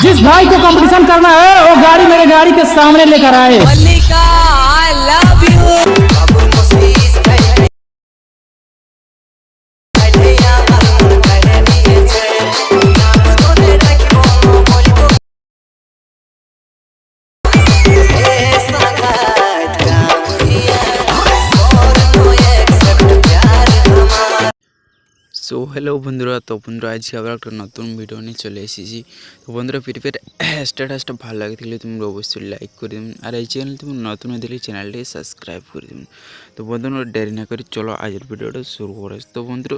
जिस भाई को कंपटीशन करना है वो गाड़ी मेरे गाड़ी के सामने लेकर आए। सो हेलो बंधुरा तो बंधुरा आज के आबार एक नतून भिडियो निये चले एसेछि। तो बंधुरा प्रिपेयर स्टेटासटा भालो लागे थाकले तोमरा अवश्य लाइक करे दिबेन और এই চ্যানেলে তোমরা নতুন হয়ে থাকলে চ্যানেলটি সাবস্ক্রাইব করে দিবেন। তো বন্ধুরা দেরি না করে চলো আজের ভিডিওটা শুরু করা যাক। তো বন্ধুরা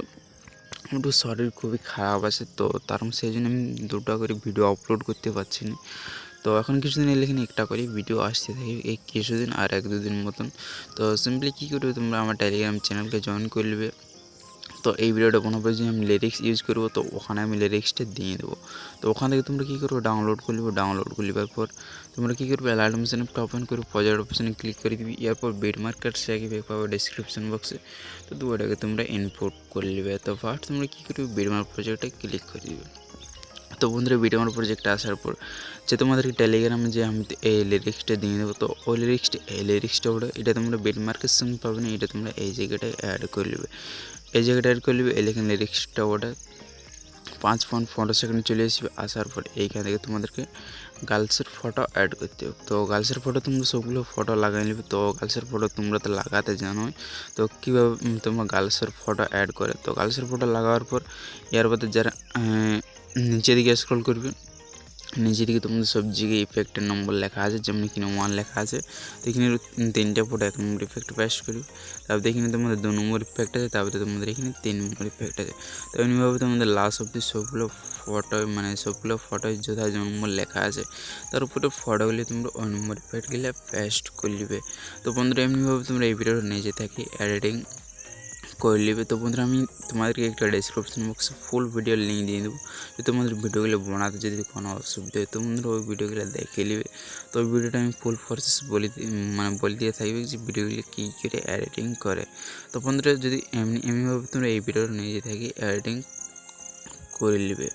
একটু শরীর খুবই খারাপ আছে, তো তার সেই জন্য আমি দুটো করে ভিডিও আপলোড করতে পারছি না। তো এখন কিছুদিন এখানে একটা করে ভিডিও আসতে থাকে, এই কিছুদিন আর এক দুদিন মতন। তো সিম্পলি কী করবে, তোমরা আমার টেলিগ্রাম চ্যানেলকে জয়েন করে নেবে। তো এই ভিডিওটা বানাবার জন্য আমি লিরিক্স ইউজ করব, তো ওখানে আমি লিরিক্সটা দিয়ে দেবো। তো ওখান থেকে তোমরা কী করবো, ডাউনলোড করে নেবো। ডাউনলোড করে নেবার পর তোমরা কী করবে, অ্যালাইট মোশন অ্যাপটা ওপেন করে প্রজেক্ট অপশানে ক্লিক করে দিবি। এরপর বিটমার্কার সেটাকে পাবে ডিসক্রিপশন বক্সে। তো ওটাকে তোমরা ইনপুট করে নেবে। তো ফার্স্ট তোমরা কী করবে, বিটমার্ক প্রজেক্টে ক্লিক করে দিবে। তো বন্ধুরা বিটমার্ক প্রজেক্টে আসার পর যে তোমাদেরকে টেলিগ্রামে যে আমি এই লিরিক্সটা দিয়ে দেবো, তো ওই লিরিক্সটা ওটা এটা তোমরা বিটমার্কের সঙ্গে পাবে না, এটা তোমরা এই জায়গাটায় অ্যাড করে নেবে। এই জায়গাটা অ্যাড করে নেবে, এখানে লিরিক্সটা ওটা 5.4 সেকেন্ড চলে আসবে। আসার পর এইখান থেকে তোমাদেরকে গার্লসের ফটো অ্যাড করতে হবে। তো গার্লসের ফটো তোমরা সবগুলো ফটো লাগাই নেবে। তো গার্লসের ফটো তোমরা তো লাগাতে জানোই, তো কীভাবে তোমরা গার্লসের ফটো অ্যাড করে। তো গার্লসের ফটো লাগাবার পর এর বাদে যারা নিচের দিকে স্ক্রল করবে, নিচের দিকে তোমাদের সব জায়গায় ইফেক্টের নম্বর লেখা আছে, যেমন এখানে 1 লেখা আছে। তো এখানে 3টে ফটো 1 নম্বর ইফেক্ট পেস্ট করবে। তারপরে এখানে তোমাদের 2 নম্বর ইফেক্ট আছে, তারপরে তোমাদের এখানে 3 নম্বর ইফেক্ট আছে। তো এমনিভাবে তোমাদের লাস্ট অব্দি সবগুলো ফটো যথা নম্বর লেখা আছে তার উপরে ফটোগুলি তোমরা ওই নম্বর ইফেক্টগুলো পেস্ট করে নেবে। তো বন্ধুরা এমনিভাবে তোমরা এই ভিডিওটা নিজে থেকে এডিটিং করে নেবে। তো বন্ধুরা আমি তোমাদেরকে একটা ডিসক্রিপশন বক্সে ফুল ভিডিও লিঙ্ক দিয়ে দেবো, যে তোমাদের ভিডিওগুলো বানাতে যদি কোনো অসুবিধা হয় তো বন্ধুরা ওই ভিডিওগুলো দেখে নেবে। তো ওই ভিডিওটা আমি ফুল প্রসেস বলে দিয়ে থাকবে যে ভিডিওগুলো কী করে এডিটিং করে। তো বন্ধুরা যদি এমনিভাবে তোমরা এই ভিডিওটা নিজে থেকে এডিটিং করে নেবে।